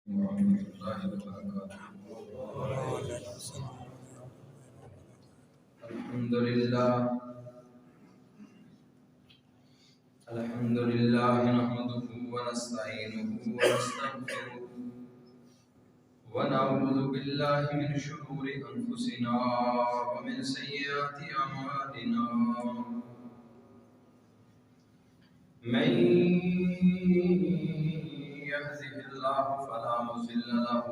ورحمة الله وبركاته. الحمد لله نحمده ونستعينه ونستغفره ونعوذ بالله من شرور أنفسنا ومن سيئات أعمالنا. من يهده الله فلا مضل له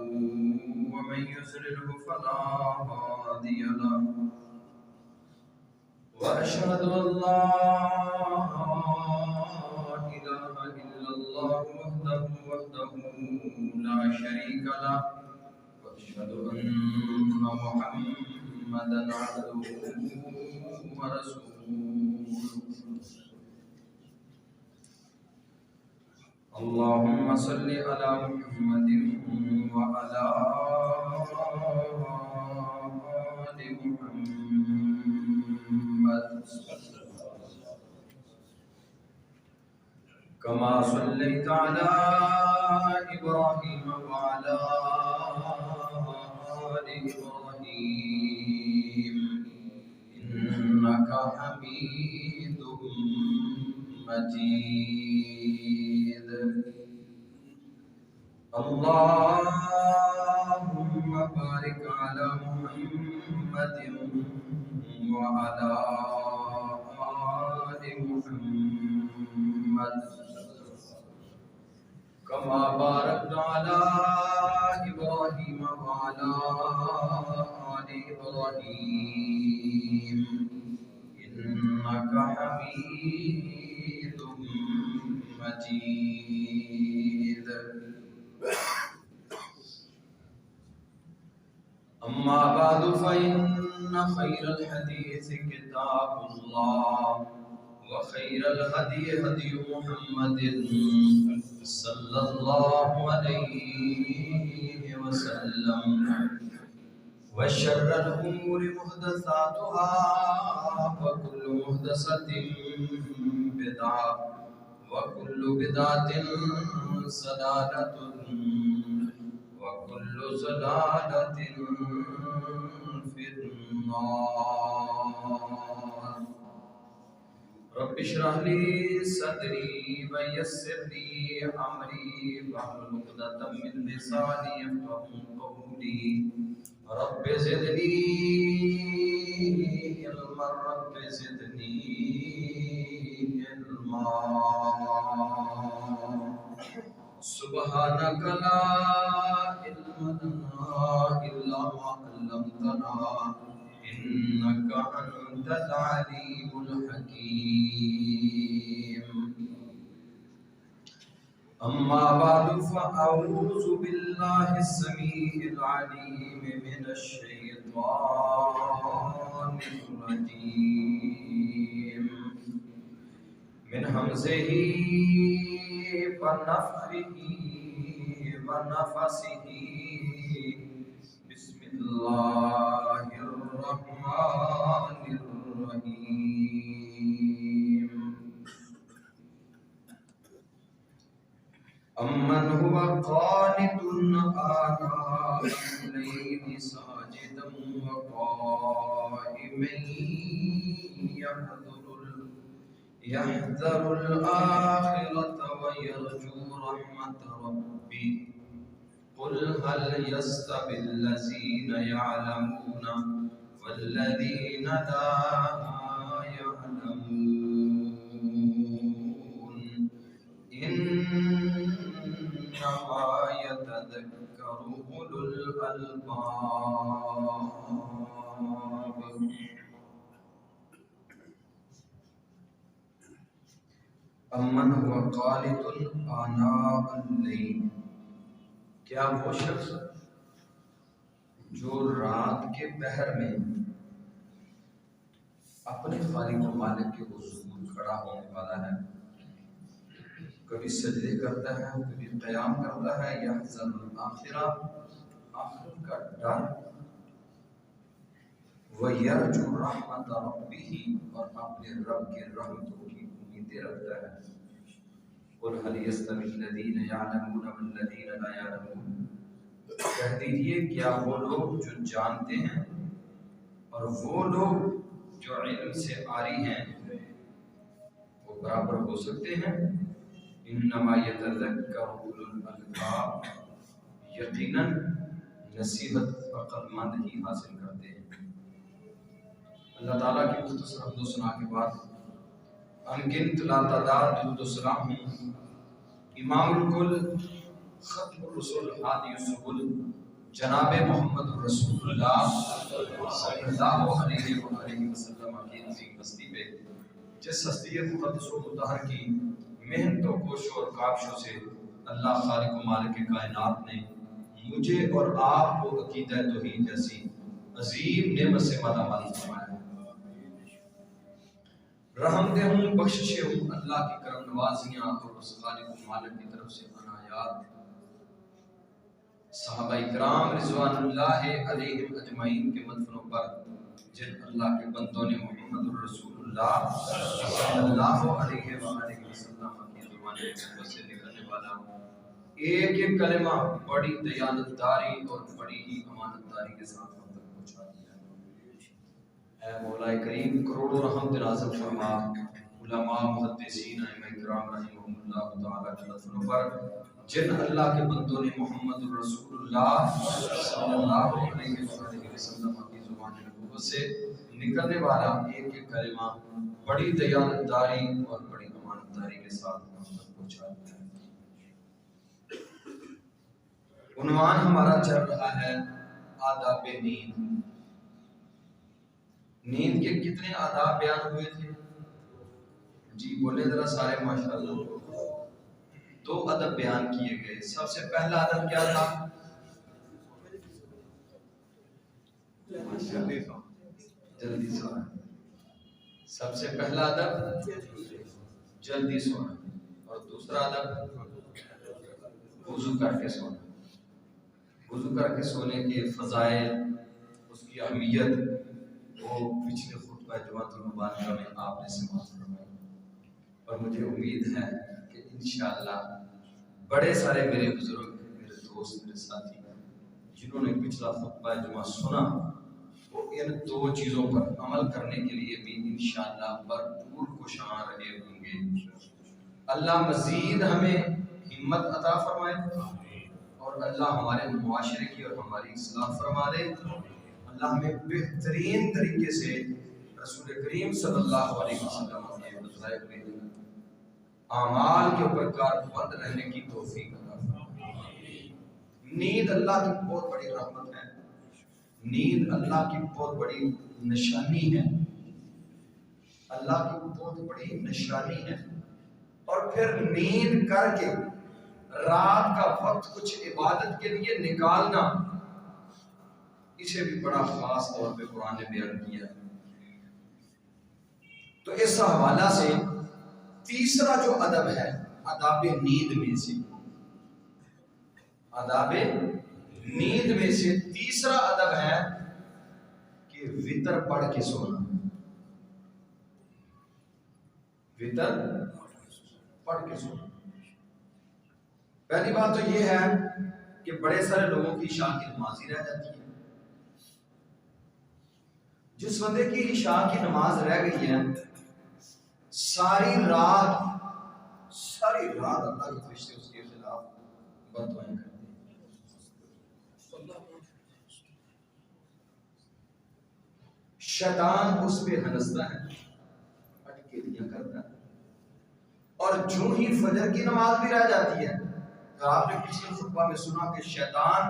ومن يضلل فلا هادي له. وأشهد أن لا إله إلا الله وحده لا شريك له. وأشهد أن محمدا عبده ورسوله. اللهم صل على محمد وعلى آل محمد كما صليت على إبراهيم وعلى آل إبراهيم إنك حميد مجيد. اللهم بارك على محمد وعلى آل محمد كما باركت على إبراهيم وعلى آل إبراهيم إنك حميد مجيد. أما بعد فإن خير الحديث كتاب الله وخير الهدي هدي محمد صلى الله عليه وسلم وشر الأمور محدثاتها وكل محدثة بدعة وكل بدعة ضلالة وكل ضلالة في النار. رب اشرح لي صدري ويسر لي أمري واحلل عقدة من لساني يفقهوا قولي. رب زدني علما رب زدني علما. سبحانك لا علم لنا إلا ما علمتنا إنك أنت العليم الحكيم. أما بعد فأعوذ بالله السميع العليم من الشيطان الرجيم من همزه ونفخه ونفسه. بسم الله الرحمن الرحيم. أمن هو قانت آناء الليل ساجدا وقائما يحذر الآخرة ويرجو رحمة ربه. قل هل يستوي الذين يعلمون والذين لا يعلمون إنما يتذكر أولو الألباب. امن هو قانت آناء اللیل، کیا وہ شخص جو رات کے پہر میں اپنے خالق و مالک کے حضور کھڑا ہونے والا ہے، کبھی سجدے کرتا ہے کبھی قیام کرتا ہے، یحذر الآخرہ، آخرت کا ڈر، وَيَرْجُو رَحْمَتَ رَبِّهِ، اور اپنے رب کے رحمتوں کی امیدیں رکھتا ہے. قُلْ هَلْ يَسْتَوِي الَّذِينَ يَعْلَمُونَ وَالَّذِينَ لَا يَعْلَمُونَ، کہہ دیجئے کیا وہ لوگ جو جانتے ہیں اور وہ لوگ جو علم سے عاری ہیں وہ برابر ہو سکتے ہیں؟ انما یتذکر اولو الالباب، یقیناً نصیحت عقل مند ہی حاصل کرتے ہیں۔ اللہ تعالیٰ کی مختصر حمد و ثنا کے بعد انگنت لا تعداد درود و سلام امام الکل ختم الرسول ہادی السبل جناب محمد رسول اللہ صلی اللہ علیہ وآلہ وسلم کی عظیم ہستی پہ، جس ہستی مقدس و مطہر کی محنت و کوششوں اور کاوشوں سے اللہ خالق و مالک کائنات نے مجھے اور آپ کو عقیدہ توحید جیسی عظیم نعمت سے مالا مال فرمایا ہے۔ رحمتیں ہوں، بخششیں ہوں، اللہ کی کرم نوازیاں اور اس خالق و مالک کی طرف سے عنایات صحابہ اکرام رضوان اللہ علیہم اجمعین کے مدفنوں پر جن اللہ کے بندوں نے محمد الرسول اللہ صلی اللہ علیہ وآلہ وسلم کی زبان محبت سے نکلنے والا ایک ایک کلمہ بڑی دیانتداری اور بڑی ہی امانتداری کے ساتھ ہم تک پہنچا دیا۔ اے مولا کریم کروڑوں رحمت نازل فرما علماء محدثین ائمہ کرام رحمہم اللہ تعالی کے مدفنوں پر جن اللہ کے بندوں نے محمد الرسول اللہ صلی اللہ علیہ وسلم کی زبان نبوت سے نکلنے والا ایک ایک کلمہ بڑی دیانتداری اور بڑی امانتداری کے ساتھ ہم تک پہنچا دیا ہے۔ عنوان ہمارا چل رہا ہے آداب نیند۔ نیند کے کتنے آداب بیان ہوئے تھے؟ جی بولے ذرا سارے ماشاءاللہ۔ 2 ادب بیان کیے گئے۔ سب سے پہلا ادب کیا تھا؟ جلدی سونا۔ سب سے پہلا ادب جلدی سونا، اور دوسرا ادب وضو کر کے سونا۔ وضو کر کے سونے کے فضائل، اس کی اہمیت وہ پچھلے خطبہ جمعۃ المبارکہ میں آپ نے سماعت فرمائی، اور مجھے امید ہے کہ انشاءاللہ بڑے سارے میرے بزرگ، میرے دوست، میرے ساتھی جنہوں نے پچھلا خطبہ جمعہ سنا وہ ان 2 چیزوں پر عمل کرنے کے لیے بھی انشاءاللہ بھرپور کوشاں رہے ہوں گے۔ اللہ مزید ہمیں ہمت عطا فرمائے اور اللہ ہمارے معاشرے کی اور ہماری اصلاح فرما دے۔ اللہ ہمیں بہترین طریقے سے رسول کریم صلی اللہ علیہ وسلم کے بتائے ہوئے اعمال کے اوپر کاربند رہنے کی توفیق عطا فرمائے۔ نیند اللہ کی بہت بڑی رحمت ہے، نیند اللہ کی بہت بڑی نشانی ہے، اللہ کی بہت بڑی نشانی ہے۔ اور پھر نیند کر کے رات کا وقت کچھ عبادت کے لیے نکالنا، اسے بھی بڑا خاص طور پہ قرآن نے بیان کیا ہے۔ تو اس حوالہ سے تیسرا جو ادب ہے آداب نیند میں سے، آداب نیند میں سے تیسرا ادب ہے کہ وتر پڑھ کے سونا۔ وتر پڑھ کے سونا۔ پہلی بات تو یہ ہے کہ بڑے سارے لوگوں کی عشاء کی نماز ہی رہ جاتی ہے۔ جس بندے کی عشاء کی نماز رہ گئی ہے، ساری رات اللہ کے فرشتے اس کے خلاف بددعائیں کرتے ہیں۔ شیطان اس پہ ہنستا ہے، اٹکیلیاں کرتا ہے، اور جو ہی فجر کی نماز بھی رہ جاتی ہے تو آپ نے پچھلے خطبہ میں سنا کہ شیطان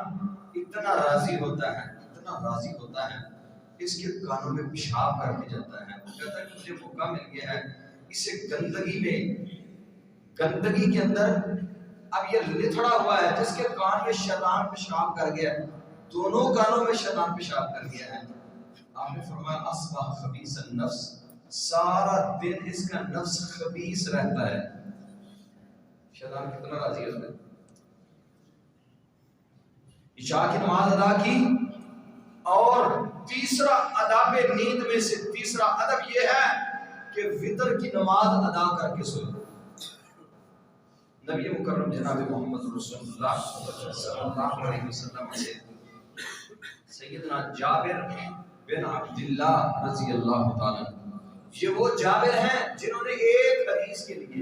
اتنا راضی ہوتا ہے اس کے کانوں میں پیشاب کر کے جاتا ہے۔ وہ کہتا ہے کہ مجھے موقع مل گیا ہے اسے گندگی کے اندر اب یہ لتھڑا ہوا ہے جس کے کان میں شیطان پیشاب کر گیا، دونوں کانوں میں شیطان پیشاب کر گیا ہے۔ آپ نے فرمایا اصبح خبیث النفس، سارا دن اس کا نفس خبیث رہتا ہے۔ شیطان کتنا راضی ہوتا ہے۔ عشاء کی نماز ادا کی، اور تیسرا آداب نیند میں سے تیسرا ادب یہ ہے کہ وتر کی نماز ادا کر کے سوئے۔ نبی مکرم جناب محمد رسول اللہ صلی اللہ علیہ وسلم سے سیدنا جابر بن عبداللہ رضی اللہ تعالیٰ، یہ وہ جابر ہیں جنہوں نے ایک حدیث کے لیے،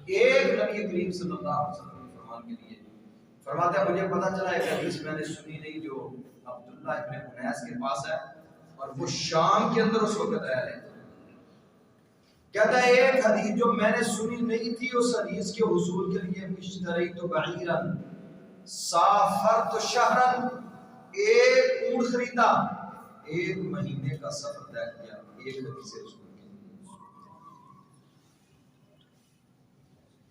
ایک نبی کریم صلی اللہ علیہ وسلم کے فرمان کے لیے فرماتا ہے مجھے پتا چلا ایک حدیث میں نے سنی نہیں جو عبداللہ ابن انیس کے پاس ہے اور وہ شام کے اندر اس وقت آیا ہے، کہتا ہے ایک حدیث جو میں نے سنی نہیں تھی اس حدیث کے حصول کے لیے اشتریت بعیرن سافرت شہرن، ایک اونٹ خریدا، ایک مہینے کا سفر طے کیا ایک حدیث رسول کے لیے،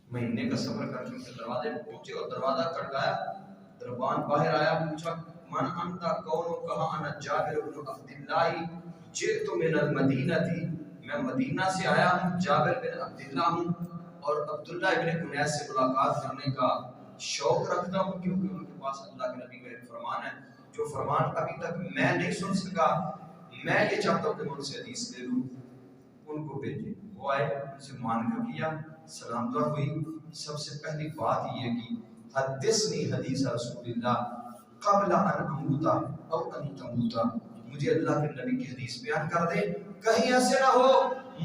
مہینے کا سفر کر کے دروازے پہنچے اور دروازہ کھٹکایا، دربان باہر آیا، پوچھا من انت، کون ہو؟ کہا انا جابر بن عبداللہ جئت من المدینہ تھی، میں مدینہ سے آیا ہوں، جابر بن عبداللہ ہوں اور عبداللہ ابن انیس سے ملاقات کرنے کا شوق رکھتا ہوں کیونکہ ان کے پاس اللہ کے نبی کا ایک فرمان ہے جو فرمان ابھی تک میں نہیں سن سکا، میں یہ چاہتا ہوں کہ میں ان سے حدیث لے لوں، ان کو بھیجیں۔ وہ آئے، ان سے معانقہ کیا، سلام دعا ہوئی، سب سے پہلی بات یہ کی حدثنی حدیث رسول اللہ قبل ان اموتا او ان تموتا، مجھے اللہ کے نبی کی حدیث بیان کر دے، کہیں ایسے نہ ہو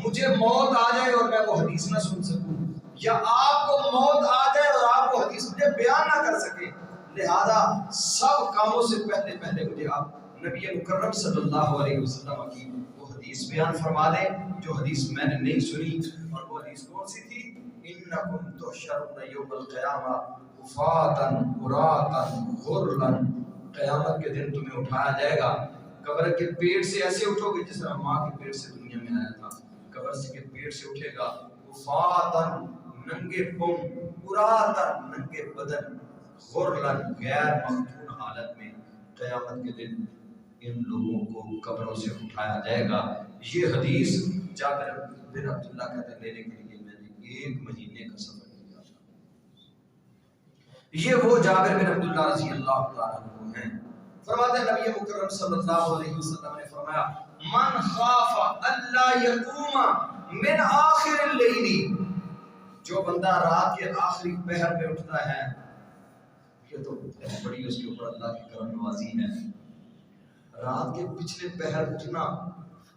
مجھے موت آ جائے اور میں وہ حدیث نہ سن سکوں، یا آپ کو موت آ جائے اور آپ وہ حدیث مجھے بیان نہ کر سکے، لہذا سب کاموں سے پہلے پہلے مجھے آپ نبی مکرم صلی اللہ علیہ وسلم کی وہ حدیث بیان فرما دیں جو حدیث میں نے نہیں سنی، اور وہ حدیث کون سی تھی؟ انکم تحشرون یوم القیامہ حفاۃ عراۃ غرلا، قیامت کے دن تمہیں اٹھایا جائے گا، قبر کے پیٹ سے ایسے اٹھو گے جس طرح ماں کے پیٹ سے دنیا میں آیا تھا، قبر سے کے پیٹ سے اٹھے گا، حفاۃ ننگے پاؤں، عراۃ ننگے بدن، غرلا غیر مختون حالت میں، قیامت کے دن ان لوگوں کو قبروں سے اٹھایا جائے گا۔ یہ حدیث جابر بن عبداللہ کہتے ہیں لینے کے لیے میں نے ایک مہینے کا سفر کیا تھا۔ یہ وہ جابر بن عبداللہ رضی اللہ تعالیٰ عنہ ہیں۔ فرماتے ہیں نبی مکرم صلی اللہ علیہ وسلم نے فرمایا من خاف اللہ یقوم من آخر اللیل، جو بندہ رات کے آخری پہر میں اٹھتا ہے، یہ تو بڑی اس کے اوپر اللہ کی کرم نوازی ہے، رات کے پچھلے پہر اٹھنا،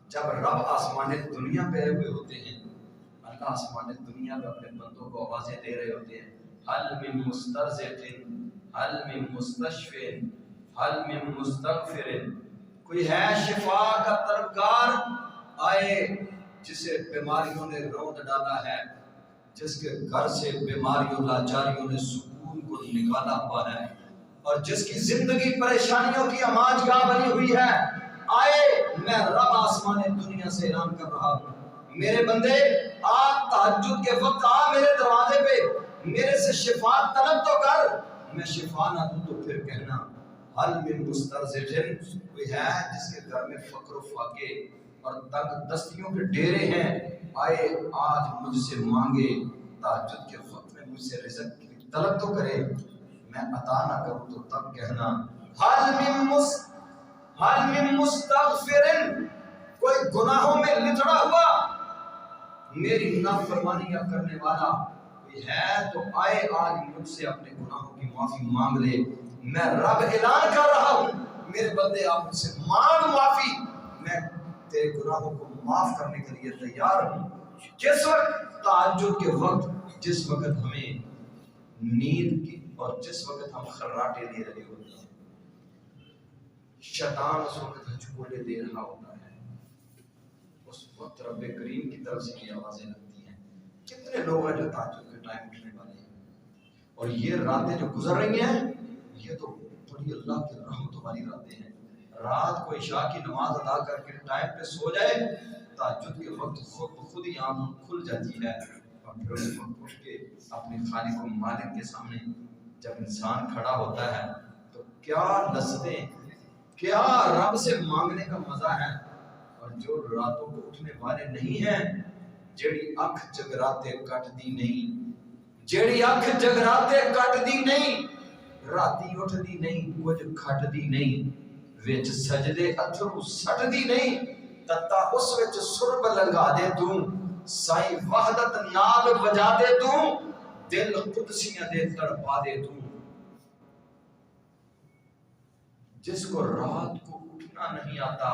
جب رب آسمان دنیا پہ ہوئے ہوتے ہیں، اللہ آسمان دنیا پہ اپنے بندوں کو آوازیں دے رہے ہوتے ہیں، حل من مسترزق، حل من مستشف، حل من مستغفر، کوئی ہے شفا کا طلبگار، آئے جسے بیماریوں نے روند ڈالا ہے، جس کے گھر سے بیماریوں لاچاریوں نے سکون کو نکالا ہوا ہے، اور جس کی زندگی پریشانیوں کی آماج گاہ بنی ہوئی ہے، آئے میں رب آسمان دنیا سے اعلان کر رہا ہوں میرے بندے آ تہجد کے وقت آ میرے دروازے پہ، میرے سے شفا طلب تو کر، میں شفا نہ دوں تو پھر کہنا حل من مسترزق، کوئی ہے جس کے گھر میں فقر و فاقے اور تنگ دستیوں کے ڈیرے ہیں، آئے آج مجھ سے مانگے، تہجد کے وقت میں مجھ سے رزق کی طلب تو کرے، میں عطا نہ کروں تو تب کہنا حل من مستغفر، کوئی گناہوں میں لتڑا ہوا میری نافرمانیاں کرنے والا کوئی ہے تو آئے آج مجھ سے اپنے گناہوں کی معافی مانگ لے، میں رب اعلان کر رہا ہوں میرے بندے آپ مجھ سے مانگ معافی، میں تیرے گناہوں کو معاف کرنے کے لیے تیار ہوں۔ جس وقت تہجد کے وقت، جس وقت ہمیں نیند کی اور جس وقت ہم خراٹے دے رہے ہوتے ہیں، شیطان اس وقت ہچکولے دے رہا ہوتا ہے، اس وقت رب کریم کی طرف سے یہ آوازیں لگتی ہیں، کتنے لوگ ہیں جو تہجد کے ٹائم اٹھنے والے ہیں، اور یہ راتیں جو گزر رہی ہیں یہ تو بڑی اللہ کی رحمت والی راتیں ہیں، رات کو عشاء کی نماز ادا کر کے ٹائم پہ سو جائے، تہجد کے وقت خود ہی آنکھ کھل جاتی ہے، اور پھر اس وقت اٹھ کے اپنے خالق و مالک کے سامنے جب انسان کھڑا ہوتا ہے تو کیا لذتیں، کیا رب سے مانگنے کا مزہ ہے۔ اور جو راتوں کو اٹھنے والے نہیں ہیں، جیڑی اکھ جگراتے کٹ دی نہیں، جیڑی اکھ جگراتے کٹ دی نہیں، راتی اٹھ دی نہیں، کچھ کھٹ دی نہیں، وچ سجدے اتھرو سٹ دی نہیں، تتا اس وچ سرب لگا دے توں، سائی وحدت نال بجا دے توں، دل قدسیاں دے تڑپا دے تو، جس کو رات کو اٹھنا نہیں آتا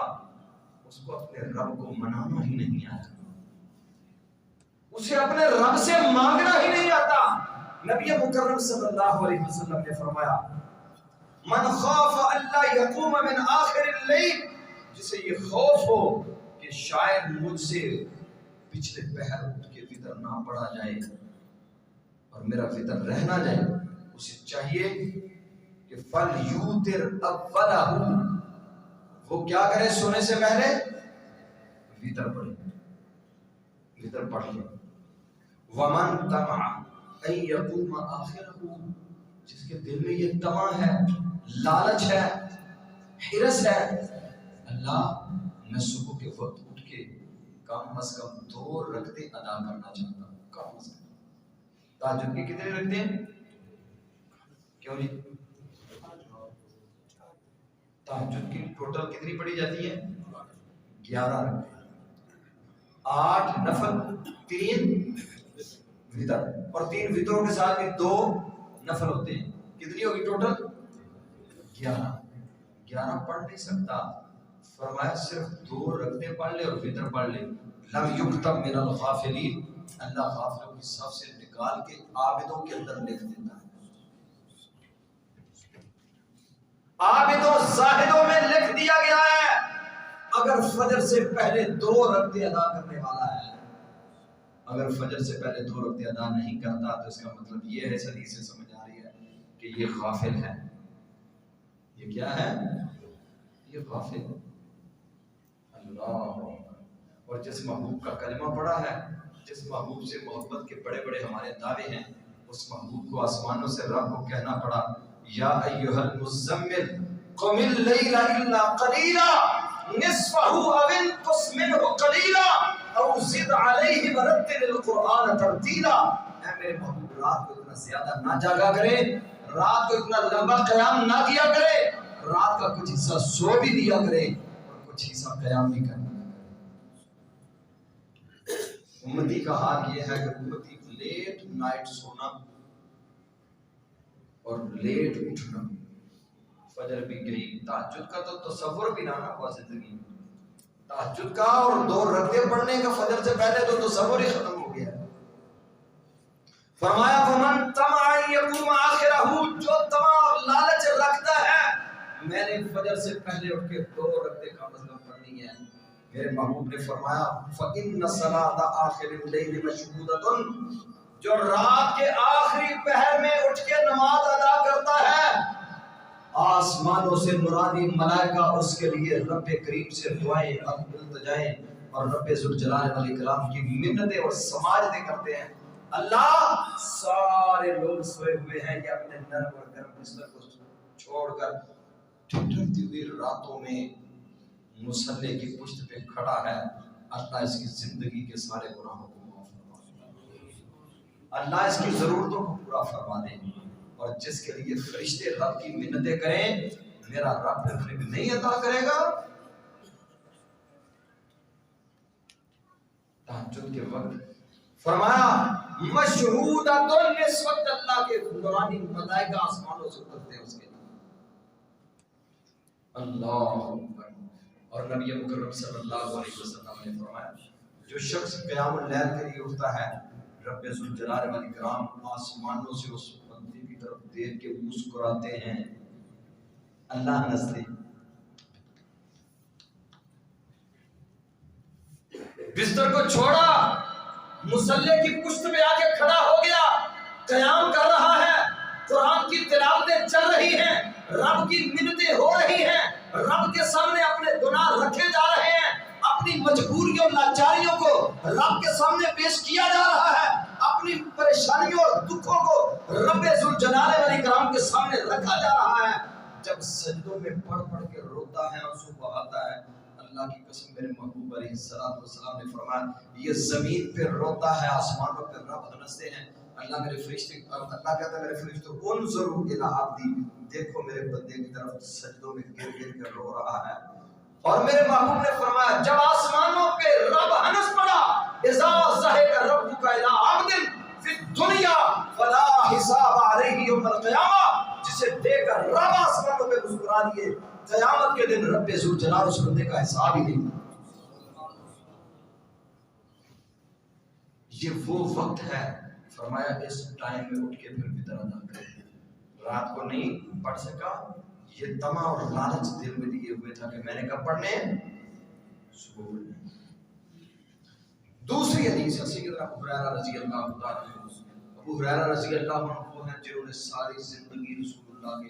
اس کو اپنے رب کو منانا ہی نہیں آتا، اسے اپنے رب سے مانگنا ہی نہیں آتا۔ نبی مکرم صلی اللہ علیہ وسلم نے فرمایا من خاف اللہ یقوم من آخر اللیل، جسے یہ خوف ہو کہ شاید مجھ سے پچھلے پہر اٹھ کے وطر نہ پڑا جائے اور میرا وطر رہ نہ جائے، اسے چاہیے کہ فَلْيُوتِرْ أَوَّلَهُ، وہ کیا کرے سونے سے پہلے وطر پڑھے، وطر پڑھ لے۔ وَمَنْ طَمَعَ أَن يَقُومَ آخِرَهُ، جس کے دل میں یہ طمع ہے، لالچ ہے، حرص ہے، اللہ میں صبح کے وقت اٹھ کے کم از کم 2 رکعتیں ادا کرنا چاہتا ہوں، کم از کم۔ تہجد کی کتنے رکھتے ہیں؟ کیوں جی؟ تہجد کی ٹوٹل کتنی پڑھی جاتی ہے؟ 11 رکعتیں، 8 نفل، 3 وطر، اور 3 وطروں کے ساتھ بھی 2 نفل ہوتے ہیں، کتنی ہوگی ٹوٹل؟ 11 پڑھ نہیں سکتا، فرمایا صرف 2 رکعتیں پڑھ لے اور وطر پڑھ لے، لم یکتب من الغافلین، اللہ غافلوں کی صف سے نکال کے عابدوں کے اندر لکھ دیتا ہے، عابدوں زاہدوں میں لکھ دیا گیا ہے۔ اگر فجر سے پہلے 2 رکعتیں ادا کرنے والا ہے، اگر فجر سے پہلے 2 رکعتیں ادا نہیں کرتا تو اس کا مطلب یہ ہے، حدیث سے سمجھ آ رہی ہے کہ یہ غافل ہے۔ یہ کیا ہے؟ یہ غافل ہے۔ اللہ، اور جس محبوب کا کلمہ پڑھا ہے، جس محبوب سے محبت کے بڑے بڑے ہمارے دعوے ہیں، اس محبوب کو آسمانوں سے رب کو کہنا پڑا یا ایھا المزمل قم اللیل الا قلیلا نصفہ او انقص منہ قلیلا او زد علیہ ورتل القرآن ترتیلا۔ اے میرے محبوب، رات کو اتنا زیادہ نہ جاگا کرے، رات کو اتنا لمبا قیام نہ کیا کرے، رات کا کچھ حصہ سو بھی دیا کرے اور کچھ حصہ قیام بھی کرنا کرے۔ امتی کا حال یہ ہے کہ امتی لیٹ نائٹ سونا اور لیٹ اٹھنا، فجر بھی گئی، تہجد کا تو تصور بھی نہ ہوا زندگی میں، تہجد کا اور 2 رکعتیں پڑھنے کا فجر سے پہلے تو تصور ہی ختم ہو گیا۔ فرمایا فمن طمع ان یقوم آخرہ، جو طمع اور لالچ رکھتا ہے میں نے فجر سے پہلے اٹھ کے 2 رکعتیں کم از کم پڑھنی ہے، میرے محبوب نے فرمایا فإن صلاۃ آخر اللیل مشہودۃ، جو رات کے آخری پہر میں اٹھ کے نماز ادا کرتا ہے، آسمانوں سے مرادی ملائکہ اس کے لیے رب کریم سے دعائیں التجائیں اور رب ذوالجلال والاکرام کی منتیں اور سماجتیں کرتے ہیں۔ اللہ، سارے لوگ سوئے ہوئے ہیں، یہ اپنے نرم اور گرم بستر کو چھوڑ کر ٹھٹھرتی ہوئی راتوں میں مصلی کی پشت پہ کھڑا ہے، اللہ اس کی زندگی کے سارے گناہوں کو معاف فرما دے، اللہ اس کی ضرورتوں کو پورا فرما دے، اور جس کے لیے فرشتے رب کی منتیں کریں میرا رب پھر بھی نہیں عطا کرے گا۔ تہجد کے وقت فرمایا مشہودۃ، اس وقت اللہ کے نورانی ملائکہ آسمانوں سے اترتے ہیں اس کے لیے، اللہ اکبر۔ اور نبی مکرم صلی اللہ علیہ وسلم نے فرمایا جو شخص قیام اللیل کے لیے اٹھتا ہے، رب ذوالجلال والاکرام آسمانوں سے اس بندے کی طرف دیکھ کے مسکراتے ہیں، اللہ ہنستے، بستر کو چھوڑا، مصلی کی پشت پہ آ کے کھڑا ہو گیا، قیام کر رہا ہے، قرآن کی تلاوتیں چل رہی ہیں، رب کی منتیں ہو رہی ہیں، رب کے سامنے اپنے گناہ رکھے جا رہے ہیں، اپنی مجبوریوں لاچاریوں کو رب کے سامنے پیش کیا جا رہا ہے، اپنی پریشانیوں اور دکھوں کو رب ذوالجلال والاکرام کے سامنے رکھا جا رہا ہے، جب سجدوں میں پڑھ پڑھ کے روتا ہے، آنسو بہاتا ہے، اللہ کی قسم میرے محبوب علیہ السلام نے فرمایا یہ زمین پہ روتا ہے، آسمانوں پہ رب ہنستے ہیں، اللہ میرے فرشتے، اللہ کہتا ہے میرے فرشتوں انظروا الی عبدی، دیکھو میرے بندے کی طرف سجدوں میں گر گر کر رو رہا ہے، اور میرے محبوب نے فرمایا جب آسمانوں پہ رب ہنس پڑا اذا ضحک ربک الی عبد فی الدنیا فلا حساب علیہ یوم القیامہ، جسے دے کر رب آسمانوں پہ مسکرا دیے، قیامت کے دن رب ذوالجلال اس بندے کا حساب ہی نہیں۔ یہ وہ وقت ہے، فرمایا اس ٹائم میں اٹھ کے پھر فطر ادا کرے۔ رات کو نہیں پڑھ سکا، یہ تما اور لالچ دل میں لیے ہوئے تھا کہ میں نے کب پڑھنے، صبح پڑھنے۔ دوسری حدیث ہے سیدنا ابو ہریرہ رضی اللہ تعالیٰ عنہ۔ ابو ہریرہ رضی اللہ عنہ وہ ہیں جنہوں نے ساری زندگی رسول اللہ کے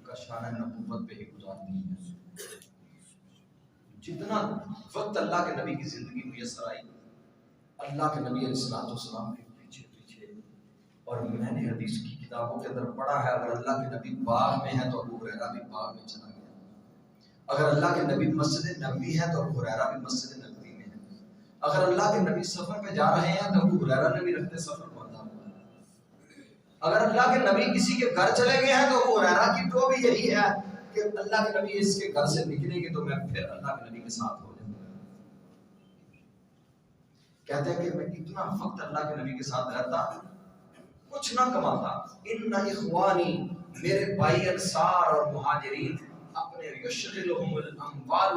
کا شانہ نبوت پہ ہی گزار دی ہے۔ جتنا وقت اللہ کے نبی کی زندگی میسر آئی، اللہ کے نبی علیہ السلام کے پیچھے پیچھے، اور میں نے حدیث کی کتابوں کے اندر پڑھا ہے اگر اللہ کے نبی باغ میں ہے تو ابو ہریرہ بھی باغ میں چلا گیا، اگر اللہ کے نبی مسجد نبوی ہے تو ابو ہریرہ بھی مسجد نبوی میں ہے، اگر اللہ کے نبی سفر پہ جا رہے ہیں تو ابو ہریرہ نے بھی رکھتے سفر کو ادا ہوا ہے، اگر اللہ کے نبی کسی کے گھر چلے گئے ہیں تو ابو ہریرہ کی تو بھی یہی ہے کہ اللہ کے نبی اس کے گھر سے نکلیں گے تو میں پھر اللہ کے نبی کے ساتھ ہو جاؤں گا۔ کہتے ہیں کہ میں اتنا وقت اللہ کے نبی کے ساتھ رہتا، کچھ نہ کماتا، ان اخوانی میرے بھائی انصار اور مہاجرین اپنے یشغلہم الاموال،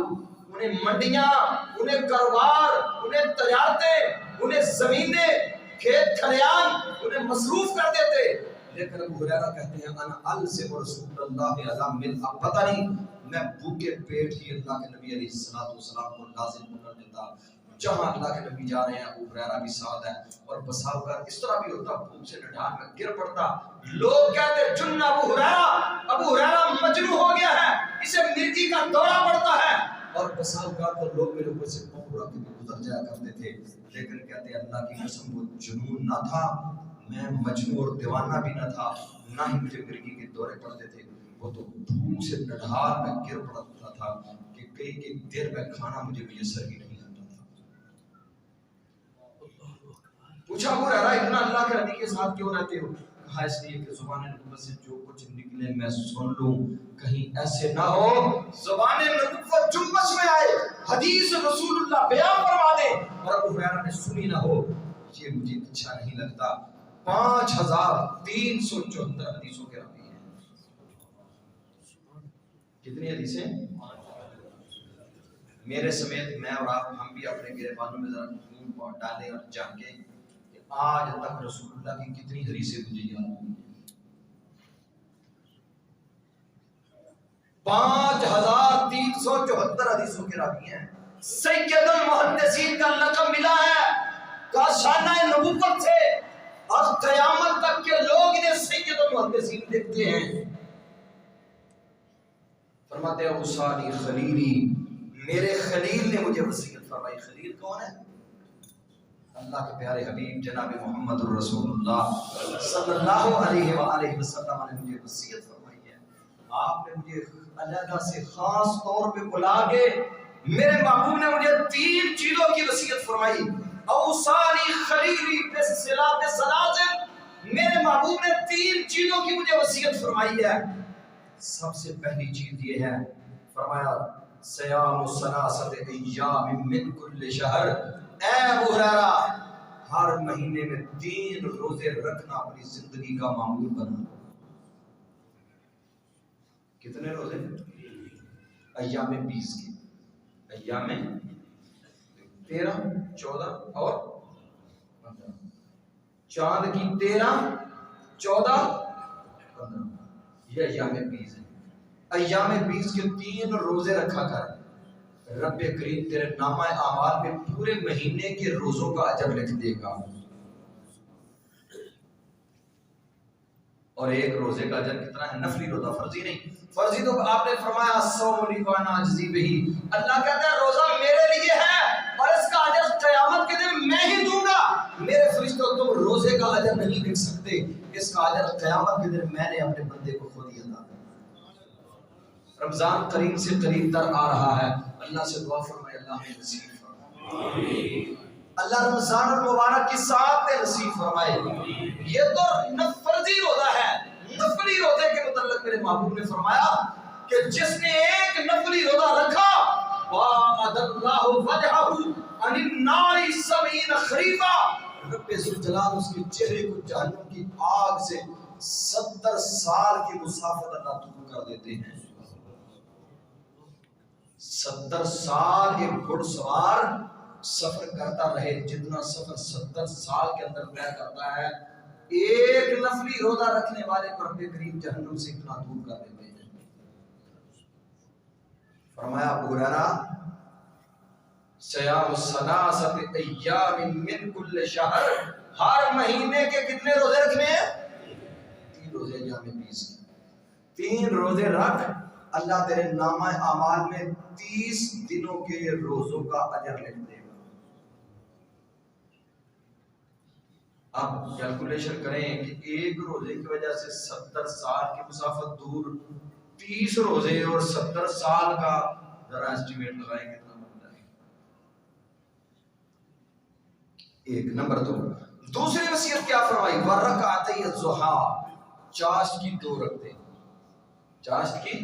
انہیں منڈیاں، انہیں کاروبار، انہیں تجارتیں، انہیں زمینیں، کھیت کھلیان انہیں مصروف کر دیتے، لیکن ابو ہریرہ کہتے ہیں انا الزم رسول اللہ علی ملء، پتہ نہیں میں بھوکے پیٹ ہی اللہ کے نبی علیہ السلام کو لازم کر دیتا، جہاں اللہ کے نبی جا رہے ہیں ابو ہریرہ بھی ساتھ ہے، اور بسا اوقات اس طرح بھی ہوتا بھوک سے ڈھال میں گر پڑتا، لوگ کہتے جن ابو ہریرہ مجنون ہو گیا ہے، اسے مرگی کا دورہ پڑتا ہے، اور بسا اوقات تو لوگ میرے اوپر سے پکڑا کے گزر جایا کرتے تھے، لیکن کہتے اللہ کی قسم وہ جنون نہ تھا، میں مجنون اور دیوانہ بھی نہ تھا، نہ ہی مجھے مرگی کے دورے پڑتے تھے، وہ تو بھوک سے نڈھال میں گر پڑتا تھا کہ کئی دیر میں کھانا مجھے میسر ہی نہیں آتا تھا۔ پوچھا ابو ہریرہ اتنا اللہ کے نبی کے ساتھ کیوں رہتے ہو؟ کہا اس لیے کہ زبان نبوت سے جو کچھ نکلے میں سن لوں، کہیں ایسے نہ ہو زبان نبوت جنبش میں آئے، حدیث رسول اللہ بیان فرما دے اور ابو ہریرہ نے سنی نہ ہو، یہ مجھے اچھا نہیں لگتا۔ 5374 حدیثوں کے راوی ہیں۔ کتنی حدیثیں؟ میرے سمیت میں اور آپ ہم بھی اپنے گریبانوں میں ذرا خون کو ڈالیں اور جانچیں کہ آج تک رسول اللہ کی کتنی حدیثیں مجھے یاد ہوئی ہیں۔ 5374 حدیثوں کے راوی ہیں۔ سید المحدثین کا لقب ملا ہے کاشانہ نبوت سے، اور قیامت تک کے لوگ انہیں سید المحدثین دیکھتے ہیں۔ فرماتے ہیں اوصانی خلیلی، میرے خلیل نے مجھے وصیت فرمائی۔ خلیل کون ہے؟ اللہ کے پیارے حبیب جناب محمد الرسول اللہ صلی اللہ علیہ وآلہ وسلم نے مجھے وصیت فرمائی ہے۔ آپ نے مجھے علیحدہ سے خاص طور پہ بلا کے میرے محبوب نے مجھے 3 چیزوں کی وصیت فرمائی۔ اوصانی خلیلی بالصلاۃ الثلاث، میرے محبوب نے 3 چیزوں کی مجھے وصیت فرمائی ہے۔ سب سے پہلی چیز یہ ہے، فرمایا صیام ثلاثۃ ایام من کل شہر، اے ابو ہریرہ ہر مہینے میں 3 روزے رکھنا اپنی زندگی کا معمول بنا۔ کتنے روزے؟ ایام 20 کے، ایام 13 14 اور 15، چاند کی 13 14 15، یہ ایام 20 ہے۔ ایام 20 کے 3 روزے رکھا کر، رب کریم تیرے نامہ اعمال میں پورے مہینے کے روزوں کا اجر لکھ دے گا، اور ایک روزے کا اجر کتنا ہے؟ نفلی روزہ، فرضی نہیں۔ فرضی تو آپ نے فرمایا الصوم لی وانا اجزی بہ، اللہ کہتا ہے روزہ میرے لیے ہے اور اس کا اجر قیامت کے دن میں ہی دوں گا۔ میرے فرشتوں تم روزے کا اجر نہیں لکھ سکتے، اس کا اجر قیامت کے دن میں نے اپنے بندے کو خود ہی عطا کرنا۔ رمضان قریب سے قریب تر آ رہا ہے، اللہ سے دعا فرمائے اللہ ہمیں نصیب فرمائے، اللہ رمضان المبارک کی ساتھ نصیب فرمائے۔ یہ تو فرضی روزہ ہے، نفلی روزے کے متعلق میرے محبوب نے فرمایا کہ جس نے ایک نفلی روزہ رکھا وَأَعَدَ اللَّهُ وَجْهَهُ عَنِ النَّارِ 70 خریفا، رب ذوالجلال اس کے چہرے کو جہنم کی آگ سے 70 سال کی مسافت اللہ دور کر دیتے ہیں۔ 70 سال ایک گھڑ سوار سفر کرتا رہے، جتنا سفر 70 سال کے اندر طے کرتا ہے، ایک نفلی روزہ رکھنے والے کو رب کریم جہنم سے اتنا دور کر دیتے ہیں۔ فرمایا ابو ہریرہ صیام ثلاثۃ ایام من کل شہر، ہر مہینے کے کتنے روزے رکھنے ہیں؟ 3 روزے ایام 20 کے 3 روزے رکھ، اللہ تیرے نامہ اعمال میں 30 دنوں کے روزوں کا اجر لکھ دے گا۔ اب کیلکولیشن کریں کہ ایک روزے کی وجہ سے 70 سال کی مسافت دور، 30 روزے اور 70 سال کا ذرا اسٹیمیٹ لگائیں کتنا بنتا ہے۔ ایک نمبر 2، دوسری وصیت کیا فرمائی؟ ورکعتي الضحى، چاشت کی 2 رکعتیں، چاشت کی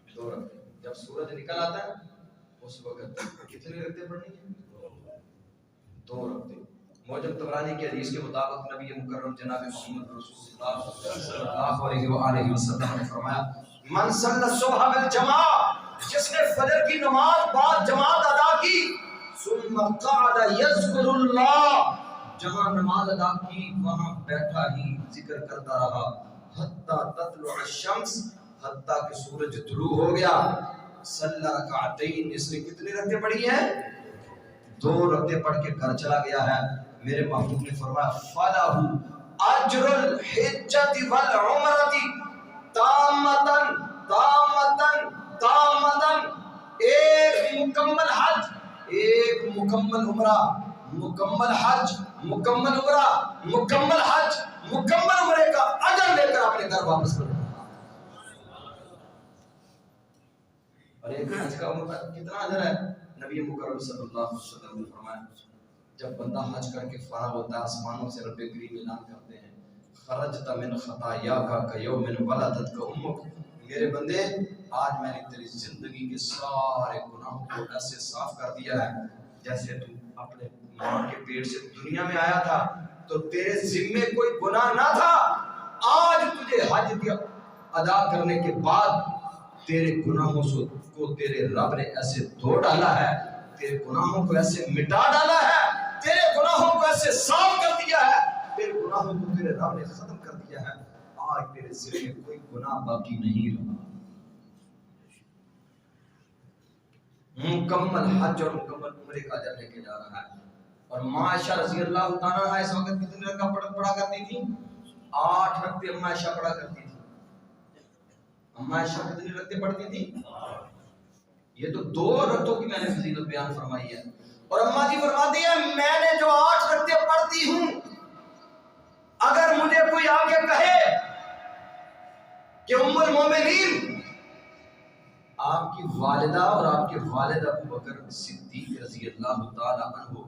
2 رکعتیں، جب سورج نکل آتا ہے اس وقت کتنی رکعتیں پڑھنی ہیں؟ 2 رکعتیں۔ موجب طبرانی کی حدیث کے مطابق نبی مکرم جناب محمد رسول اللہ صلی اللہ علیہ وآلہ وسلم نے فرمایا من صلی الصبح بالجماع، جس نے فجر کی نماز بعد جماعت ادا کی، ثم قعد یذکر اللہ، جہاں نماز ادا کی وہاں بیٹھا ہی ذکر کرتا رہا، حتی تطلع الشمس، حتی کہ سورج طلوع ہو گیا، صلی رکعتین، اس نے کتنی رکعتیں پڑھی ہیں؟ 2 رکعتیں پڑھ کے گھر چلا گیا ہے۔ میرے محبوب نے فرمایا فَلَهُ أَجْرُ الْحِجَّةِ وَالْعُمْرَةِ تَامَّةً تَامَّةً تَامَّةً، ایک مکمل حج، ایک مکمل عمرہ، مکمل حج، مکمل عمرہ، مکمل حج، مکمل عمرے کا اجر لے کر اپنے گھر واپس کر۔ اور ایک حج کا عمرہ کتنا اجر ہے؟ نبی مکرم صلی اللہ علیہ وسلم نے فرمایا جب بندہ حج کر کے فارغ ہوتا ہے، آسمانوں سے رب کریم اعلان کرتے ہیں خرجت من خطایاک کیوم ولدتک امک، میرے بندے آج میں نے تیری زندگی کے سارے گناہوں کو ایسے صاف کر دیا ہے جیسے تو اپنے ماں کے پیٹ سے دنیا میں آیا تھا تو تیرے ذمے کوئی گناہ نہ تھا، آج تجھے حج ادا کرنے کے بعد تیرے گناہوں کو تیرے رب نے ایسے دھو ڈالا ہے، تیرے گناہوں کو ایسے مٹا ڈالا ہے، تیرے گناہوں کو ایسے صاف کر دیا ہے، تیرے گناہوں کو تیرے رب نے ختم کر دیا ہے، آج تیرے ذمے میں کوئی گناہ باقی نہیں رہا۔ مکمل حج اور مکمل عمرے کا اجر لے کے جا رہا ہے۔ اور ماں عائشہ رضی اللہ تعالیٰ عنہا اس وقت کتنی رکعت پڑھا کرتی تھی؟ 8 رکعتیں اماں عائشہ پڑھا کرتی تھی۔ اماں عائشہ کتنی رکعتیں پڑھتی تھی؟ یہ تو 2 رکعتوں کی میں نے فضیلت بیان فرمائی ہے۔ اور اماں جی فرماتی ہیں میں نے جو 8 رکعتیں پڑھتی ہوں، اگر مجھے کوئی آگے کہے کہ ام المومنین آپ کی والدہ اور آپ کے والد ابو بکر صدیق رضی اللہ تعالی عنہ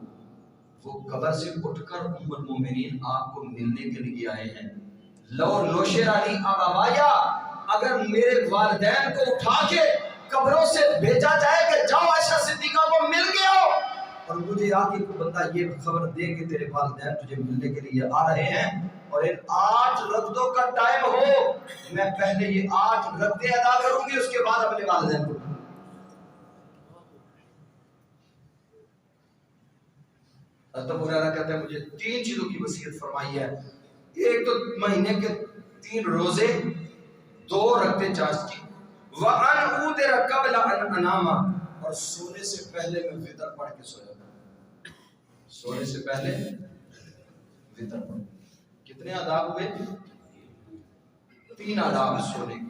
وہ قبر سے اٹھ کر ام المومنین آپ کو ملنے کے لیے آئے ہیں، لو نوشر علی ابوایا، اگر میرے والدین کو اٹھا کے قبروں سے بھیجا جائے کہ جاؤ عائشہ صدیقہ کو مل کے آؤ، اور مجھے آگے کوئی بندہ یہ خبر دے کہ تیرے والدین تجھے ملنے کے لیے آ رہے ہیں اور ان 8 رکعتوں کا ٹائم ہو، میں پہلے یہ 8 رکعتیں ادا کروں گی، اس کے بعد اپنے والدین کو۔ حضرت ابو ہریرہ کہتے ہیں مجھے 3 چیزوں کی وصیت فرمائی ہے، ایک تو مہینے کے 3 روزے، 2 رکعتیں چاشت کی، وَأَنْ أُوتِرَ قَبْلَ أَنْ أَنَامَ، اور سونے سے پہلے میں وتر پڑھ کے سویا، سونے سے پہلے وتر پڑھ۔ کتنے آداب ہوئے؟ 3 آداب سونے کے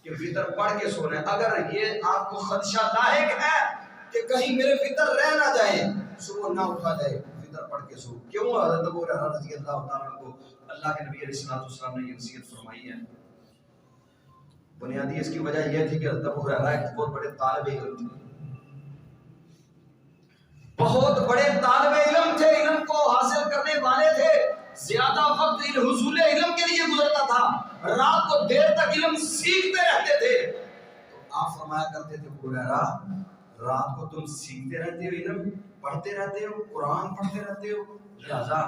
کہ وتر پڑھ کے سونا ہے۔ اگر یہ آپ کو خدشہ لاحق ہے کہ کہیں میرے وتر رہ نہ جائے، صبح نہ اٹھا جائے، وتر پڑھ کے سو۔ کیوں؟ حضرت ابو ہریرہ رضی اللہ تعالیٰ کو اللہ کے نبی علیہ السلام نے یہ وصیت فرمائی ہے۔ بنیادی اس کی وجہ یہ تھی کہ حضرت ابو ہریرہ ایک بہت بڑے طالب علم تھے، بہت بڑے طالب علم تھے، علم کو حاصل کرنے والے تھے، زیادہ وقت حصول علم کے لیے گزرتا تھا، رات کو دیر تک علم سیکھتے رہتے تھے۔ تو آپ فرمایا کرتے تھے ابو ہریرہ رات کو تم سیکھتے رہتے ہو، علم پڑھتے رہتے ہو، قرآن پڑھتے رہتے ہو، لہذا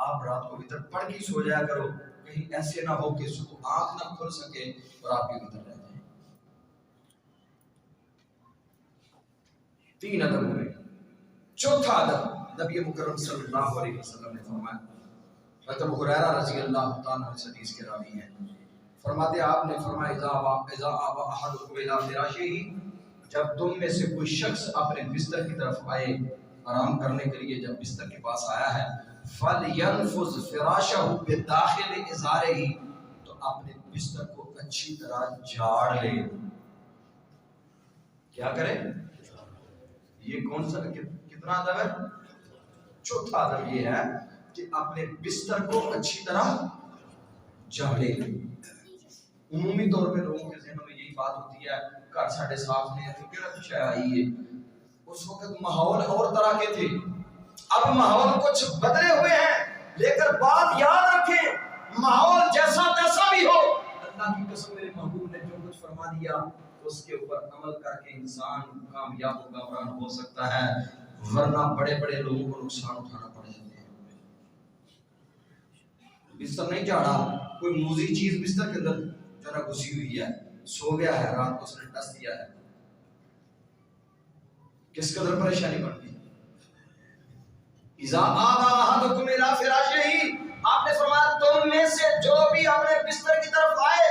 آپ رات کو وتر پڑھ کے سو جایا کرو، کہیں ایسے نہ ہو کہ صبح آنکھ نہ کھل سکے اور آپ کی وتر رہ جائے۔ 3 ادب ہوئے۔ چوتھا ادب نبی مکرم صلی اللہ علیہ وسلم نے فرمایا، حضرت ابو ہریرہ رضی اللہ تعالیٰ عنہ حدیث کے راوی ہیں، فرماتے آپ نے فرمایا اذا آوى احدكم الى فراشه، جب تم میں سے کوئی شخص اپنے بستر کی طرف آئے آرام کرنے کے لیے، جب بستر کے پاس آیا ہے، فَلْيَنْفُذْ فِرَاشَهُ بِدَاخِلِ إِزَارِهِ، تو اپنے بستر کو اچھی طرح جھاڑ لے۔ کیا کرے؟ یہ کون سا کتنا ادب ہے؟ چوتھا ادب یہ ہے کہ اپنے بستر کو اچھی طرح جھاڑے۔ عمومی طور پہ لوگوں کے ذہنوں میں یہی بات ہوتی ہے، گھر ساڑھے صاف نہیں ہے تو کیڑا کچھ آئی ہے۔ اس وقت ماحول اور طرح کے تھے، اب ماحول کچھ بدلے ہوئے ہیں، لیکن بات یاد رکھیں ماحول جیسا تیسا بھی ہو، اللہ کی قسم میرے محبوب نے جو کچھ فرما دیا اس کے اوپر عمل کر کے انسان کامیاب و کامران ہو سکتا ہے، ورنہ بڑے بڑے لوگوں کو نقصان اٹھانا پڑ جاتے ہیں۔ بستر نہیں جھاڑا، کوئی موزی چیز بستر کے اندر جو نا گھسی ہوئی ہے، سو گیا ہے، رات کو اس نے ڈس دیا ہے، کس قدر پریشانی بڑھ گئی۔ اذا آوى احدكم الى فراشه، آپ نے فرمایا تم میں سے جو بھی اپنے بستر کی طرف آئے،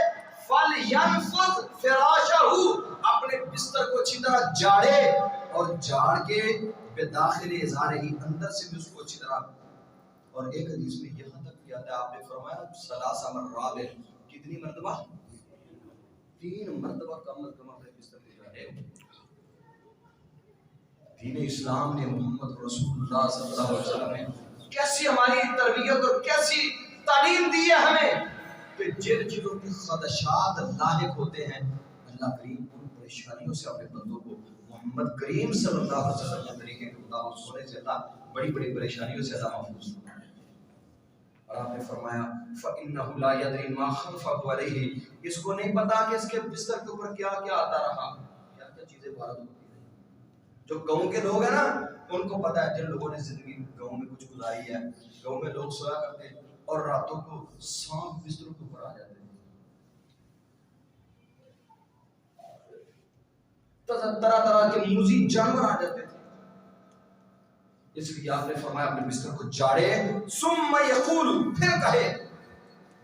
فَلْيَنْفُذْ فِرَاشَهُ، اپنے بستر کو اچھی طرح جھاڑے، اور جھاڑ کے بِدَاخِلِ إِزَارِهِ، اندر سے بھی اس کو اچھی طرح۔ اور ایک حدیث میں یہاں تک کیا تھا، آپ نے فرمایا 3 مرات، کتنی مرتبہ؟ 3 مرتبہ کم از کم اپنے بستر کو جھاڑے۔ دین اسلام نے، محمد رسول اللہ صلی اللہ علیہ وسلم نے کیسی ہماری تربیت اور کیسی تعلیم دی ہے ہمیں کہ جن چیزوں کی خدشات لاحق ہوتے ہیں، اللہ کریم ان پریشانیوں سے اپنے بندوں کو محمد کریم صلی اللہ علیہ وسلم کے طریقے کے مطابق سونے سے اللہ بڑی بڑی پریشانیوں سے اللہ محفوظ کرتا ہے۔ اور آپ نے فرمایا فَإِنَّهُ لَا يَدْرِي مَا خَلْفَهُ عَلَيْهِ، اس کو نہیں پتا کہ اس کے بستر کے اوپر کیا کیا آتا رہا، کیا کیا چیزیں وارد ہوتی ہیں۔ جو گاؤں کے لوگ ہیں نا، ان کو پتا ہے، جن لوگوں نے زندگی گاؤں میں کچھ گزاری ہے، گاؤں میں لوگ سویا کرتے ہیں اور راتوں کو سانپ بستروں کے اوپر آ جاتے ہیں، طرح طرح کے موذی جانور آ جاتے تھے، اس لیے آپ نے فرمایا اپنے بستر کو جھاڑے، ثم یقول، پھر کہے،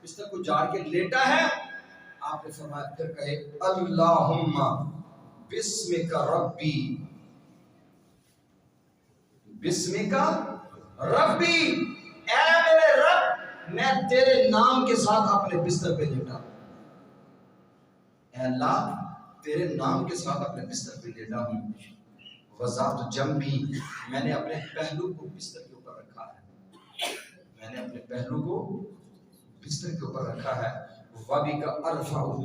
بستر کو جھاڑ کے لیٹا ہے، آپ نے فرمایا پھر کہے اللہم بسمک ربی، بسمک ربی، اے میرے رب میں تیرے نام کے ساتھ اپنے بستر پہ لیٹا ہوں، اے اللہ تیرے نام کے ساتھ اپنے بستر پہ لیٹا ہوں، وَذَاتُ جَنْبِي، میں نے اپنے پہلو کو بستر کے اوپر رکھا ہے، میں نے اپنے پہلو کو بستر کے اوپر رکھا ہے، وَبِكَ أَرْفَعُهُ،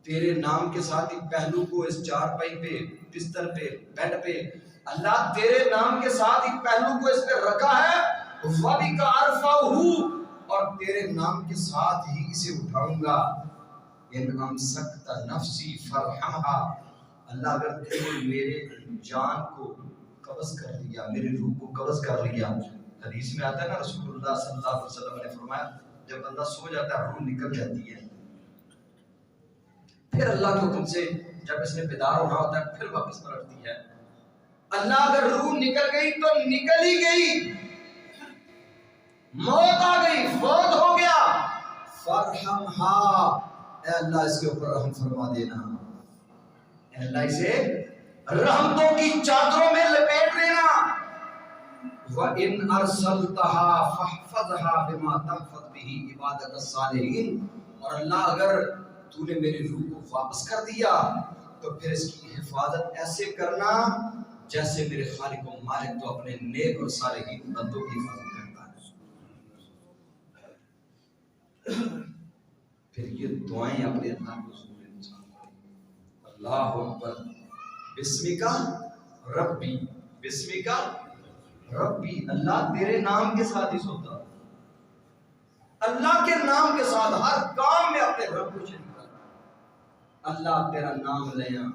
تیرے نام کے ساتھ ہی پہلو کو اس چارپائی پہ، بستر پہ، بیڈ پہ، اللہ تیرے نام کے ساتھ ہی پہلو کو اس پہ رکھا ہے، وَبِكَ أَرْفَعُهُ، اور تیرے نام کے ساتھ ہی اسے اٹھاؤں گا، ان امسکت نفسی فرحمها، اللہ اگر تو نے میرے جان کو قبض کر لیا، میری روح کو قبض کر لیا، حدیث میں آتا ہے نا، رسول اللہ صلی اللہ علیہ وسلم نے فرمایا جب بندہ سو جاتا ہے روح نکل جاتی ہے، پھر اللہ کے حکم سے جب اس نے بیدار ہونا ہوتا ہے پھر واپس پلٹتی ہے، اللہ اگر روح نکل گئی تو نکل ہی گئی، موت آ گئی، فوت ہو گیا، فرحمها، اے اللہ اس کے اوپر رحم فرما دینا، اے اللہ اسے رحمتوں کی چادروں میں لپیٹ لینا، وَإِنْ أَرْسَلْتَهَا فَاحْفَظْهَا بِمَا تَحْفَظْ بِهِ عِبَادَكَ الصَّالِحِينَ، اور اللہ اگر تو نے میری روح کو واپس کر دیا تو پھر اس کی حفاظت ایسے کرنا جیسے میرے خالق و مالک تو اپنے نیک اور صالحین بندوں کی حفاظت کرتا ہے۔ پھر یہ دعائیں اپنے اللہ کو ضرور انسان کرے، اللہ اکبر، بسمکا ربی، بسمکا ربی، اللہ تیرے نام کے ساتھ ہی سوتا، اللہ کے نام کے ساتھ ہر کام میں اپنے رب کو شریک کرنا، اللہ تیرا نام لیاں،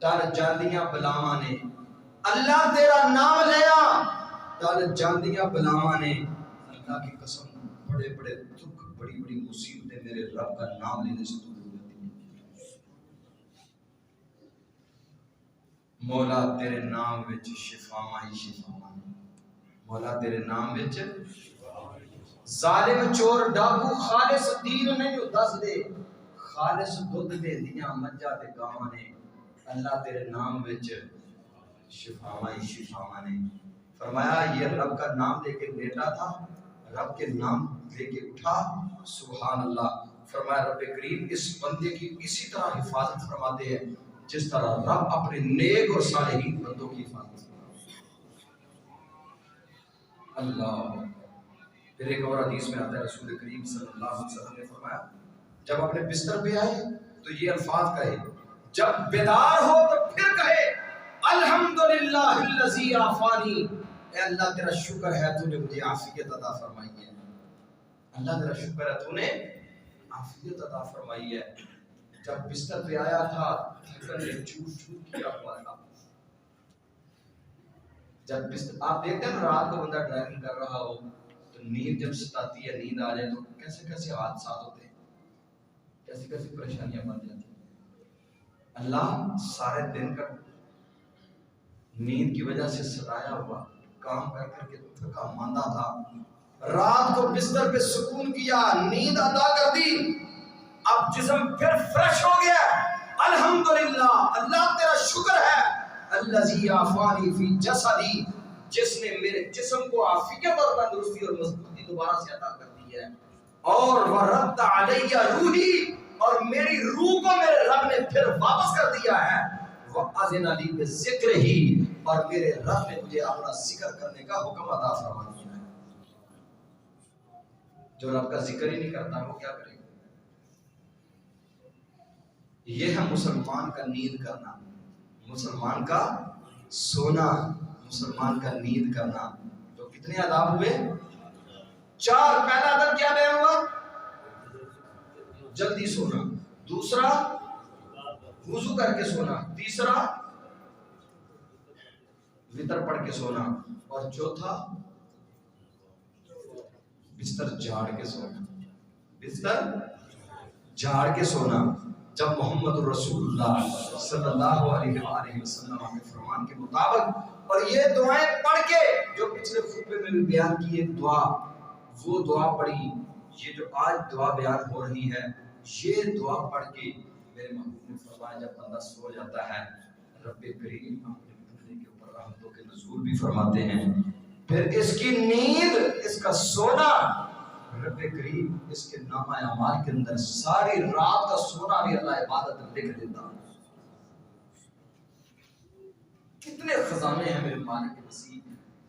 ٹر جاندیاں بلاواں نے اللہ تیرا نام لیا، ٹر جاندیاں بلاواں نے اللہ کی قسم بڑے بڑے دکھ بڑی بڑی مصیبتیں میرے رب کا نام لینے سے دور ہو جاتی ہیں۔ مولا تیرے نام وچ شفاواں ہی شفاواں، مولا تیرے نام وچ ظالم چور ڈاکو خالص دین نہیں دس دے، خالص دودھ دے دیاں مجھا تے گاواں نے اللہ تیرے نام وچ شفاواں ہی شفاواں نے۔ فرمایا یہ رب کا نام لے کے لیٹا تھا، رب کے نام لے کے اٹھا، سبحان اللہ۔ فرمایا رب کریم اس بندے کی اسی طرح حفاظت فرماتے ہیں جس طرح رب اپنے نیک اور صالحین بندوں کی حفاظت فرماتے ہیں۔ اللہ۔ پھر ایک اور حدیث میں آتا ہے رسول کریم صلی اللہ علیہ وسلم نے فرمایا جب اپنے بستر پہ آئے تو یہ الفاظ کہے، جب بیدار ہو تو پھر کہے الحمدللہ الذی عافانی، اے اللہ تیرا شکر ہے تو نے مجھے عافیت عطا فرمائی ہے، اللہ تیرا شکر ہے تو نے عافیت عطا فرمائی ہے۔ جب بستر پہ آیا تھا تھکن نے جھوٹ جھوٹ کیا ہوا تھا۔ جب بستر آپ دیکھتے ہیں رات کو بندہ ڈرائیونگ کر رہا ہو تو نیند جب ستاتی ہے، نیند آ جائے تو کیسے کیسے حادثات ہوتے ہیں، کیسی کیسی پریشانیاں بن جاتی ہیں۔ اللہ سارے دن کا نیند کی وجہ سے ستایا ہوا، کام کر کر کے تھکا ماندہ تھا، رات کو بستر پہ سکون کیا، نیند عطا کر دی، اب جسم پھر فریش ہو گیا، الحمدللہ اللہ تیرا شکر ہے، الذی عافانی فی جسدی، جس نے میرے جسم کو عافیت اور تندرستی اور مضبوطی دوبارہ سے عطا کر دی ہے، اور ورد علی روحی، اور میری روح کو میرے رب نے پھر واپس کر دیا ہے، وَأَذِنَ لِي بِالذِّكْرِهِ، اور میرے رب نے مجھے اپنا ذکر کرنے کا حکم عطا فرما دیا ہے۔ جو رب کا ذکر ہی نہیں کرتا وہ کیا کرے گا؟ یہ ہے مسلمان کا نیند کرنا، مسلمان کا سونا، مسلمان کا نیند کرنا۔ تو کتنے آداب ہوئے؟ 4۔ پہلا آداب کیا بیان ہوا؟ جلدی سونا، دوسرا وضو کر کے سونا، تیسرا وطر پڑھ کے سونا، اور چوتھا بستر جھاڑ کے سونا، بستر جھاڑ کے سونا۔ جب محمد رسول اللہ صلی اللہ علیہ وآلہ وسلم کے فرمان کے مطابق، اور یہ دعائیں پڑھ کے جو پچھلے خطبے میں بھی بیان کی ایک دعا، وہ دعا پڑھی، یہ جو آج دعا بیان ہو رہی ہے، یہ دعا پڑھ کے میرے محبوب نے فرمایا جب بندہ سو جاتا ہے رب کریم اپنے بندے کے اوپر رحمتوں کے نزول بھی فرماتے ہیں، پھر اس کی نیند، اس کا سونا، رب کریم اس کے نامہ اعمال کے اندر ساری رات کا سونا بھی اللہ عبادت لکھ دیتا۔ کتنے خزانے ہیں میرے مالک وسیع،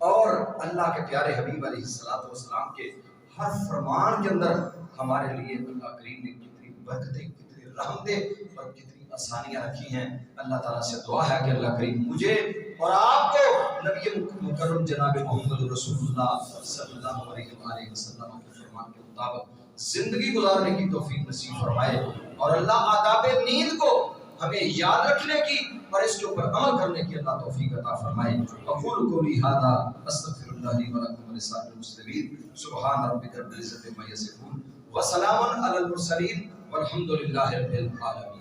اور اللہ کے پیارے حبیب علیہ السلام کے ہر فرمان کے اندر ہمارے لیے اللہ کریم نے کتنی برکتیں، کتنی رحمتیں اور کتنی آسانیاں رکھی ہیں۔ اللہ تعالیٰ سے دعا ہے کہ اللہ کریم مجھے اور آپ کو نبی مکرم جناب محمد رسول اللہ صلی اللہ علیہ وآلہ وسلم کے فرمان کے مطابق زندگی گزارنے کی توفیق نصیب فرمائے، اور اللہ آداب نیند کو ہمیں یاد رکھنے کی اور اس کے اوپر عمل کرنے کی اللہ توفیق عطا فرمائے۔ اقول قولی ھذا استغفر اللہ لی ولکم ولسائر المسلمین، سبحان ربک رب العزۃ عما یصفون وسلام علی المرسلین والحمد للہ رب العالمین۔